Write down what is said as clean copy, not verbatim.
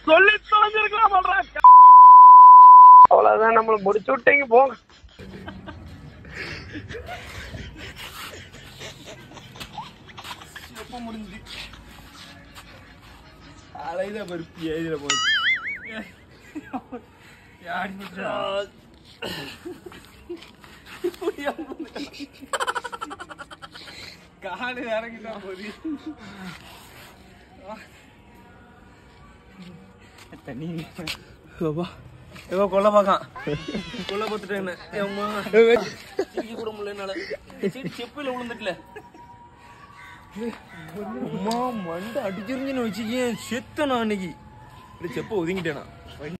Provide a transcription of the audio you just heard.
சொல்லி தொலைஞ்சிருக்கலாம் அவ்வளவுதான் நம்மள முடிச்சு விட்டீங்க போங்க. முடிஞ்சு அலையில பருப்பி எழுதிட போய் காடு இறங்கிட்டா போது தண்ணி கொல்ல பாக்கான் கொல்ல பார்த்துட்டேன் கூட முடியல செப்பில விழுந்துட்டல அம்மா மண்டை அடிச்சிருந்துன்னு வச்சுக்கேன் செத்தனா அன்னைக்கு செப்ப ஒதுங்கிட்டேனா.